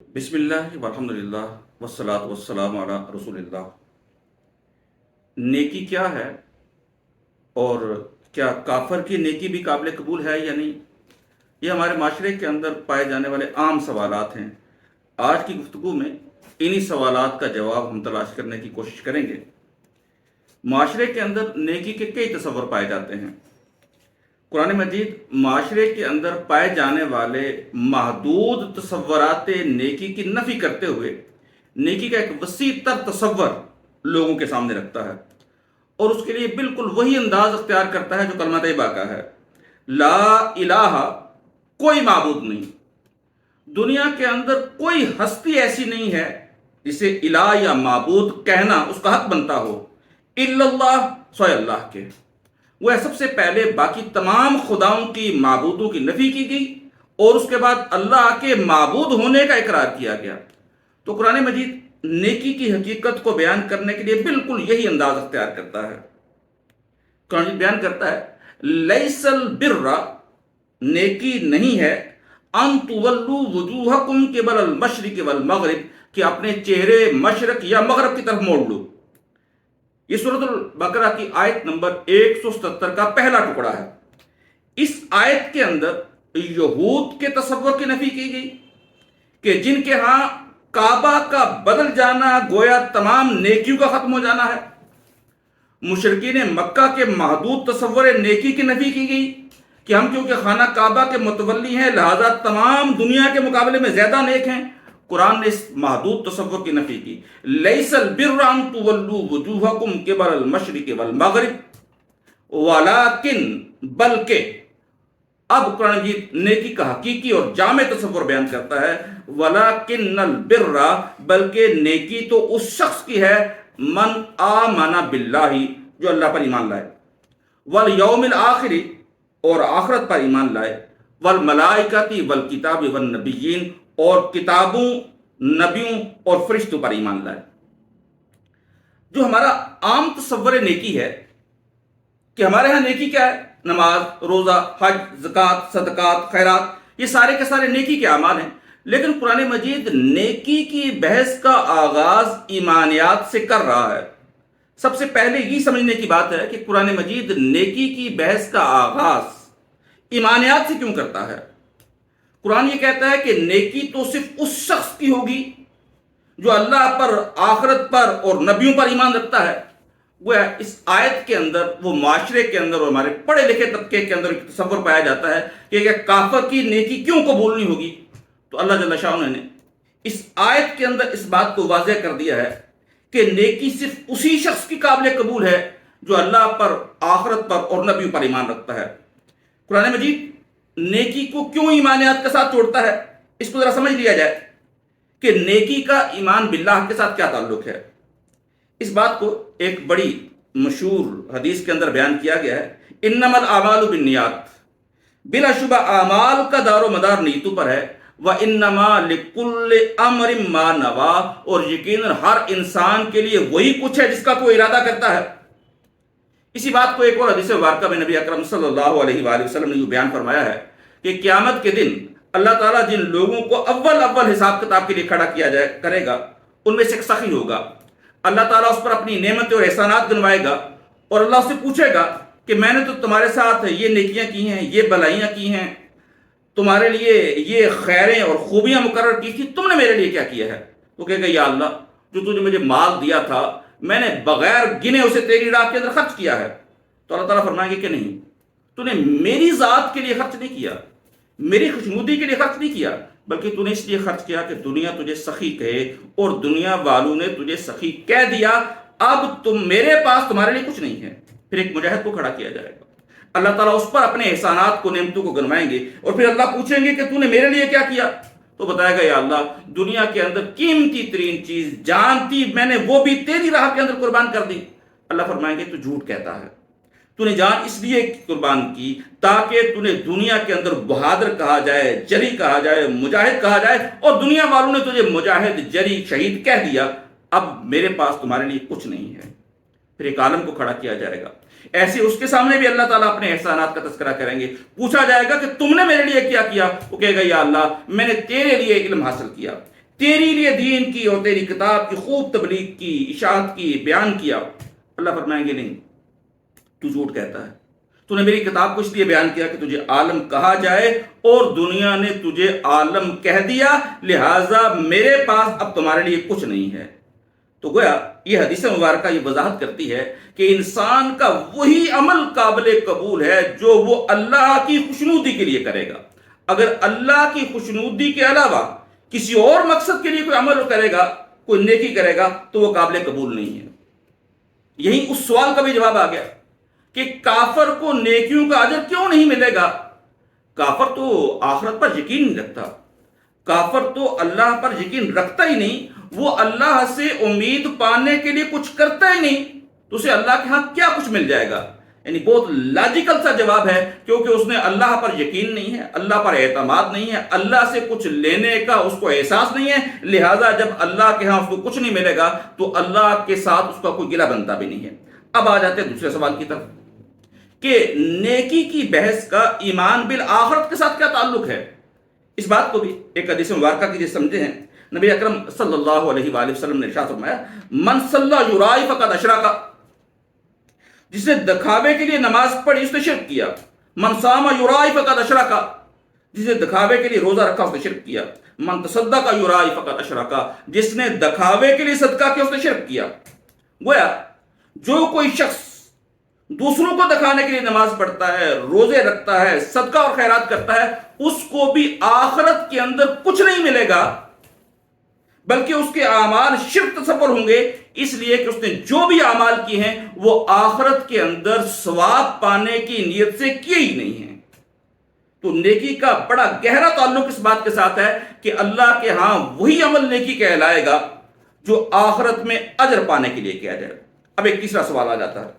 بسم اللہ والحمدللہ والصلاۃ والسلام علی رسول اللہ۔ نیکی کیا ہے اور کیا کافر کی نیکی بھی قابل قبول ہے یا نہیں؟ یہ ہمارے معاشرے کے اندر پائے جانے والے عام سوالات ہیں۔ آج کی گفتگو میں انہی سوالات کا جواب ہم تلاش کرنے کی کوشش کریں گے۔ معاشرے کے اندر نیکی کے کئی تصور پائے جاتے ہیں۔ قرآن مجید معاشرے کے اندر پائے جانے والے محدود تصورات نیکی کی نفی کرتے ہوئے نیکی کا ایک وسیع تر تصور لوگوں کے سامنے رکھتا ہے، اور اس کے لیے بالکل وہی انداز اختیار کرتا ہے جو کلمہ طیبہ کا ہے، لا الہ، کوئی معبود نہیں، دنیا کے اندر کوئی ہستی ایسی نہیں ہے جسے الہ یا معبود کہنا اس کا حق بنتا ہو، الا اللہ، سوائے اللہ کے۔ وہ سب سے پہلے باقی تمام خداؤں کی معبودوں کی نفی کی گئی اور اس کے بعد اللہ کے معبود ہونے کا اقرار کیا گیا۔ تو قرآن مجید نیکی کی حقیقت کو بیان کرنے کے لیے بالکل یہی انداز اختیار کرتا ہے۔ قرآن مجید بیان کرتا ہے، لیس البر، نیکی نہیں ہے، ان تولوا وجوہکم قبل المشرق والمغرب، کہ اپنے چہرے مشرق یا مغرب کی طرف موڑ لو۔ یہ سورۃ البقرہ کی آیت نمبر 177 کا پہلا ٹکڑا ہے۔ اس آیت کے اندر یہود کے تصور کی نفی کی گئی کہ جن کے ہاں کعبہ کا بدل جانا گویا تمام نیکیوں کا ختم ہو جانا ہے۔ مشرکین مکہ کے محدود تصور نیکی کی نفی کی گئی کہ ہم کیونکہ خانہ کعبہ کے متولی ہیں لہذا تمام دنیا کے مقابلے میں زیادہ نیک ہیں۔ قرآن نے اس محدود تصور کی نفی کی، لیس البر ان تولوا وجوہکم قبل المشرق والمغرب ولکن، بلکہ۔ اب قرآن مجید نیکی کا حقیقی اور جامع تصور بیان کرتا ہے، ولکن البر، بلکہ نیکی تو اس شخص کی ہے، من آمن باللہ، جو اللہ پر ایمان لائے، والیوم الآخر، اور آخرت پر ایمان لائے، والملائکۃ والکتاب والنبیین، اور کتابوں، نبیوں اور فرشتوں پر ایمان لائے۔ جو ہمارا عام تصور نیکی ہے کہ ہمارے ہاں نیکی کیا ہے، نماز، روزہ، حج، زکوٰۃ، صدقات، خیرات، یہ سارے کے سارے نیکی کے اعمال ہیں، لیکن قرآن مجید نیکی کی بحث کا آغاز ایمانیات سے کر رہا ہے۔ سب سے پہلے یہ سمجھنے کی بات ہے کہ قرآن مجید نیکی کی بحث کا آغاز ایمانیات سے کیوں کرتا ہے۔ قرآن یہ کہتا ہے کہ نیکی تو صرف اس شخص کی ہوگی جو اللہ پر، آخرت پر اور نبیوں پر ایمان رکھتا ہے۔ وہ اس آیت کے اندر وہ معاشرے کے اندر اور ہمارے پڑھے لکھے طبقے کے اندر ایک تصور پایا جاتا ہے کہ کافر کی نیکی کیوں قبول نہیں ہوگی۔ تو اللہ جل شانہ نے اس آیت کے اندر اس بات کو واضح کر دیا ہے کہ نیکی صرف اسی شخص کی قابل قبول ہے جو اللہ پر، آخرت پر اور نبیوں پر ایمان رکھتا ہے۔ قرآن مجید نیکی کو کیوں ایمانیات کے ساتھ جوڑتا ہے، اس کو ذرا سمجھ لیا جائے کہ نیکی کا ایمان باللہ کے ساتھ کیا تعلق ہے۔ اس بات کو ایک بڑی مشہور حدیث کے اندر بیان کیا گیا ہے، انما الاعمال بالنیات، بلا شبہ اعمال کا دار و مدار نیتوں پر ہے، وانما لکل امر ما نوا، اور یقیناً ہر انسان کے لیے وہی کچھ ہے جس کا کوئی ارادہ کرتا ہے۔ اسی بات کو ایک اور حدیث مبارکہ میں نبی اکرم صلی اللہ علیہ وآلہ وسلم نے یہ بیان فرمایا ہے کہ قیامت کے دن اللہ تعالیٰ جن لوگوں کو اول حساب کتاب کے لیے کھڑا کیا جائے کرے گا، ان میں سے ایک سخی ہوگا۔ اللہ تعالیٰ اس پر اپنی نعمتیں اور احسانات گنوائے گا، اور اللہ اس سے پوچھے گا کہ میں نے تو تمہارے ساتھ یہ نیکیاں کی ہیں، یہ بلائیاں کی ہیں، تمہارے لیے یہ خیریں اور خوبیاں مقرر کی تھی، تم نے میرے لیے کیا کیا ہے؟ تو کہے گا یا اللہ، جو تجھے مجھے مال دیا تھا میں نے بغیر گنے اسے تیری راہ کے اندر خرچ کیا ہے۔ تو اللہ تعالیٰ فرمائیں گے کہ نہیں، تو نے میری ذات کے لیے خرچ نہیں کیا، میری خوشنودی کے لیے خرچ نہیں کیا، بلکہ تو نے اس لیے خرچ کیا کہ دنیا تجھے سخی کہے، اور دنیا والوں نے تجھے سخی کہہ دیا، اب تم میرے پاس تمہارے لیے کچھ نہیں ہے۔ پھر ایک مجاہد کو کھڑا کیا جائے گا، اللہ تعالیٰ اس پر اپنے احسانات کو، نعمتوں کو گنوائیں گے، اور پھر اللہ پوچھیں گے کہ تو نے میرے لیے کیا کیا؟ تو بتائے گا یا اللہ، دنیا کے اندر قیمتی ترین چیز جان تھی، میں نے وہ بھی تیری راہ کے اندر قربان کر دی۔ اللہ فرمائیں گے تو جھوٹ کہتا ہے، تو نے جان اس لیے قربان کی تاکہ تو نے دنیا کے اندر بہادر کہا جائے، جری کہا جائے، مجاہد کہا جائے، اور دنیا والوں نے تجھے مجاہد، جری، شہید کہہ دیا، اب میرے پاس تمہارے لیے کچھ نہیں ہے۔ پھر ایک عالم کو کھڑا کیا جائے گا، ایسے اس کے سامنے بھی اللہ تعالیٰ اپنے احسانات کا تذکرہ کریں گے، پوچھا جائے گا کہ تم نے میرے لیے کیا کیا؟ وہ کہے گا یا اللہ، میں نے تیرے لیے علم حاصل کیا، تیری لیے دین کی اور تیری کتاب کی خوب تبلیغ کی، اشاعت کی، بیان کیا۔ اللہ فرمائیں گے نہیں، تو جھوٹ کہتا ہے، تو نے میری کتاب کو اس لیے بیان کیا کہ تجھے عالم کہا جائے، اور دنیا نے تجھے عالم کہہ دیا، لہٰذا میرے پاس اب تمہارے لیے کچھ نہیں ہے۔ تو گویا یہ حدیث مبارکہ یہ وضاحت کرتی ہے کہ انسان کا وہی عمل قابل قبول ہے جو وہ اللہ کی خوشنودی کے لیے کرے گا۔ اگر اللہ کی خوشنودی کے علاوہ کسی اور مقصد کے لیے کوئی عمل کرے گا، کوئی نیکی کرے گا، تو وہ قابل قبول نہیں ہے۔ یہی اس سوال کا بھی جواب آ گیا کہ کافر کو نیکیوں کا اجر کیوں نہیں ملے گا؟ کافر تو آخرت پر یقین نہیں رکھتا، کافر تو اللہ پر یقین رکھتا ہی نہیں، وہ اللہ سے امید پانے کے لیے کچھ کرتا ہی نہیں، تو اسے اللہ کے ہاں کیا کچھ مل جائے گا؟ یعنی بہت لاجیکل سا جواب ہے، کیونکہ اس نے اللہ پر یقین نہیں ہے، اللہ پر اعتماد نہیں ہے، اللہ سے کچھ لینے کا اس کو احساس نہیں ہے، لہٰذا جب اللہ کے ہاں اس کو کچھ نہیں ملے گا تو اللہ کے ساتھ اس کا کوئی گلہ بنتا بھی نہیں ہے۔ اب آ جاتے ہیں دوسرے سوال کی طرف کہ نیکی کی بحث کا ایمان بالآخرت کے ساتھ کیا تعلق ہے؟ اس بات کو بھی ایک حدیث مبارکہ کی سمجھے ہیں۔ نبی اکرم صلی اللہ علیہ وآلہ وسلم نے ارشاد فرمایا، من صلی یرائی فقد اشرک، جس نے دکھاوے کے لیے نماز پڑھی اس نے شرک کیا۔ من صام یرائی فقد اشرک، جس نے دکھاوے کے لیے روزہ رکھا اس نے شرک کیا۔ من تصدق یرائی فقد اشرک، جس نے دکھاوے کے لیے صدقہ کیا اس نے شرک کیا۔ گویا جو کوئی شخص دوسروں کو دکھانے کے لیے نماز پڑھتا ہے، روزے رکھتا ہے، صدقہ اور خیرات کرتا ہے، اس کو بھی آخرت کے اندر کچھ نہیں ملے گا، بلکہ اس کے اعمال شرک تصور ہوں گے، اس لیے کہ اس نے جو بھی اعمال کیے ہیں وہ آخرت کے اندر ثواب پانے کی نیت سے کیے ہی نہیں ہیں۔ تو نیکی کا بڑا گہرا تعلق اس بات کے ساتھ ہے کہ اللہ کے ہاں وہی عمل نیکی کہلائے گا جو آخرت میں اجر پانے کے لیے کیا جائے۔ اب ایک تیسرا سوال آ جاتا ہے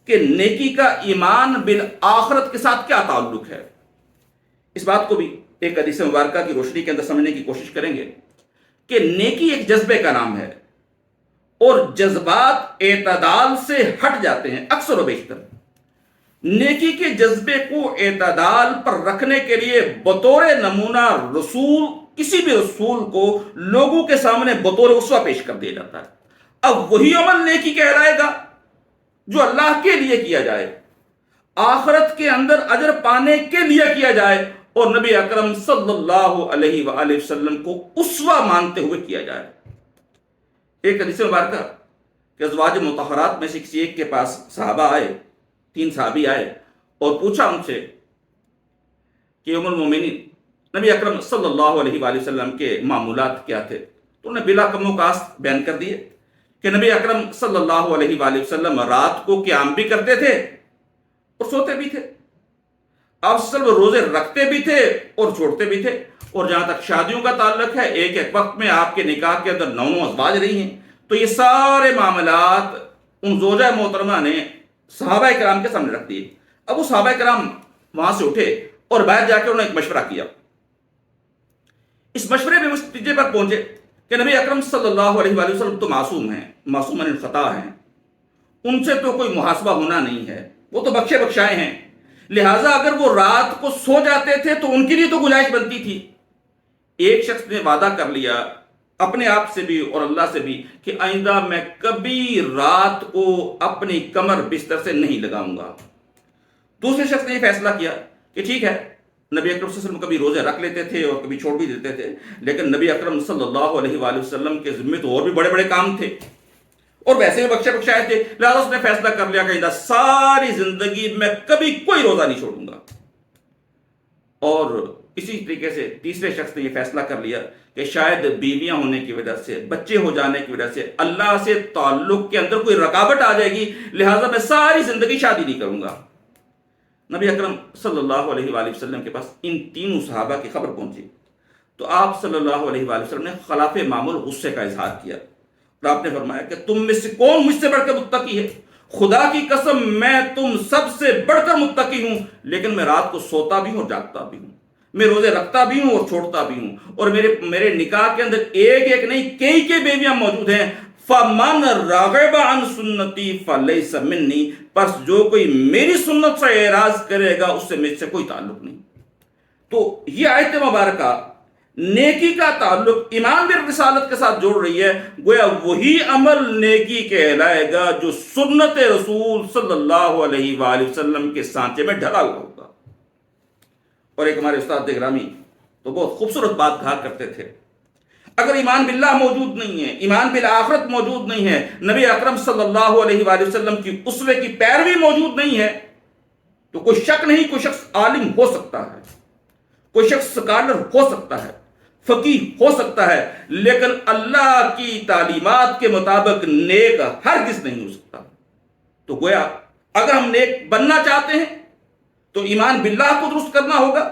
کہ نیکی کا ایمان بالآخرت کے ساتھ کیا تعلق ہے؟ اس بات کو بھی ایک حدیث مبارکہ کی روشنی کے اندر سمجھنے کی کوشش کریں گے کہ نیکی ایک جذبے کا نام ہے، اور جذبات اعتدال سے ہٹ جاتے ہیں اکثر و بیشتر۔ نیکی کے جذبے کو اعتدال پر رکھنے کے لیے بطور نمونہ رسول، کسی بھی رسول کو لوگوں کے سامنے بطور اسوہ پیش کر دیا جاتا ہے۔ اب وہی عمل نیکی کہلائے گا جو اللہ کے لیے کیا جائے، آخرت کے اندر اجر پانے کے لیے کیا جائے، اور نبی اکرم صلی اللہ علیہ وآلہ وسلم کو اسوہ مانتے ہوئے کیا جائے۔ ایک حدیث مبارکہ کہ ازواج مطہرات میں سے کسی ایک کے پاس صحابہ آئے، 3 صحابی آئے اور پوچھا ان سے کہ ام المومنین نبی اکرم صلی اللہ علیہ وآلہ وسلم کے معمولات کیا تھے، تو انہیں بلا کم و کاست بیان کر دیے کہ نبی اکرم صلی اللہ علیہ وآلہ وسلم رات کو قیام بھی کرتے تھے اور سوتے بھی تھے، آپ صرف روزے رکھتے بھی تھے اور چھوڑتے بھی تھے، اور جہاں تک شادیوں کا تعلق ہے ایک ایک وقت میں آپ کے نکاح کے اندر 9 ازواج رہی ہیں۔ تو یہ سارے معاملات ان زوجہ محترمہ نے صحابہ کرام کے سامنے رکھ دیے۔ اب وہ صحابہ کرام وہاں سے اٹھے اور باہر جا کے انہوں نے ایک مشورہ کیا۔ اس مشورے میں اس نتیجے پر پہنچے کہ نبی اکرم صلی اللہ علیہ وآلہ وسلم تو معصوم ہیں، معصوم عن الخطا ہیں، ان سے تو کوئی محاسبہ ہونا نہیں ہے، وہ تو بخشے بخشائے ہیں، لہٰذا اگر وہ رات کو سو جاتے تھے تو ان کے لیے تو گنجائش بنتی تھی۔ ایک شخص نے وعدہ کر لیا اپنے آپ سے بھی اور اللہ سے بھی کہ آئندہ میں کبھی رات کو اپنی کمر بستر سے نہیں لگاؤں گا۔ دوسرے شخص نے یہ فیصلہ کیا کہ ٹھیک ہے، نبی اکرم صلی اللہ علیہ وسلم کبھی روزے رکھ لیتے تھے اور کبھی چھوڑ بھی دیتے تھے، لیکن نبی اکرم صلی اللہ علیہ وآلہ وسلم کے ذمہ تو اور بھی بڑے بڑے کام تھے اور ویسے بھی بخشے بخشائے تھے، لہٰذا اس نے فیصلہ کر لیا کہ آئندہ ساری زندگی میں کبھی کوئی روزہ نہیں چھوڑوں گا۔ اور اسی طریقے سے تیسرے شخص نے یہ فیصلہ کر لیا کہ شاید بیویاں ہونے کی وجہ سے، بچے ہو جانے کی وجہ سے اللہ سے تعلق کے اندر کوئی رکاوٹ آ جائے گی، لہٰذا میں ساری زندگی شادی نہیں کروں گا۔ نبی اکرم صلی اللہ علیہ وآلہ وسلم کے پاس ان تینوں صحابہ کی خبر پہنچی تو آپ صلی اللہ علیہ وآلہ وسلم نے خلاف معمول غصے کا اظہار کیا، اور آپ نے فرمایا کہ تم میں سے کون مجھ سے بڑھ کر متقی ہے؟ خدا کی قسم میں تم سب سے بڑھ کر متقی ہوں، لیکن میں رات کو سوتا بھی ہوں اور جاگتا بھی ہوں، میں روزے رکھتا بھی ہوں اور چھوڑتا بھی ہوں، اور میرے نکاح کے اندر ایک ایک نہیں کئی بیویاں موجود ہیں۔ فَمَنْ رَغِبَ عَنْ سُنَّتِي فَلَيْسَ مِنِّي، پس جو کوئی میری سنت سے اعراض کرے گا اس سے مجھ سے کوئی تعلق نہیں۔ تو یہ آیت مبارکہ نیکی کا تعلق ایمان بالرسالت کے ساتھ جوڑ رہی ہے، گویا وہی عمل نیکی کہلائے گا جو سنت رسول صلی اللہ علیہ وآلہ وسلم کے سانچے میں ڈھلا ہوا ہوگا۔ اور ایک ہمارے استاد گرامی تو بہت خوبصورت بات کہا کرتے تھے، اگر ایمان باللہ موجود نہیں ہے، ایمان بالآخرت موجود نہیں ہے، نبی اکرم صلی اللہ علیہ وآلہ وسلم کی اسوے کی پیروی موجود نہیں ہے، تو کوئی شک نہیں کوئی شخص عالم ہو سکتا ہے، کوئی شخص سکالر ہو سکتا ہے، فقیہ ہو سکتا ہے، لیکن اللہ کی تعلیمات کے مطابق نیک ہرگز نہیں ہو سکتا۔ تو گویا اگر ہم نیک بننا چاہتے ہیں تو ایمان باللہ کو درست کرنا ہوگا،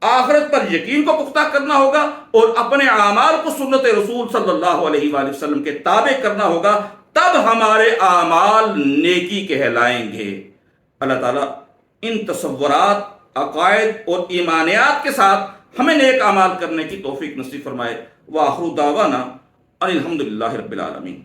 آخرت پر یقین کو پختہ کرنا ہوگا، اور اپنے اعمال کو سنت رسول صلی اللہ علیہ وآلہ وسلم کے تابع کرنا ہوگا، تب ہمارے اعمال نیکی کہلائیں گے۔ اللہ تعالیٰ ان تصورات، عقائد اور ایمانیات کے ساتھ ہمیں نیک اعمال کرنے کی توفیق نصیب فرمائے۔ وآخر دعوانا ان الحمدللہ رب العالمین۔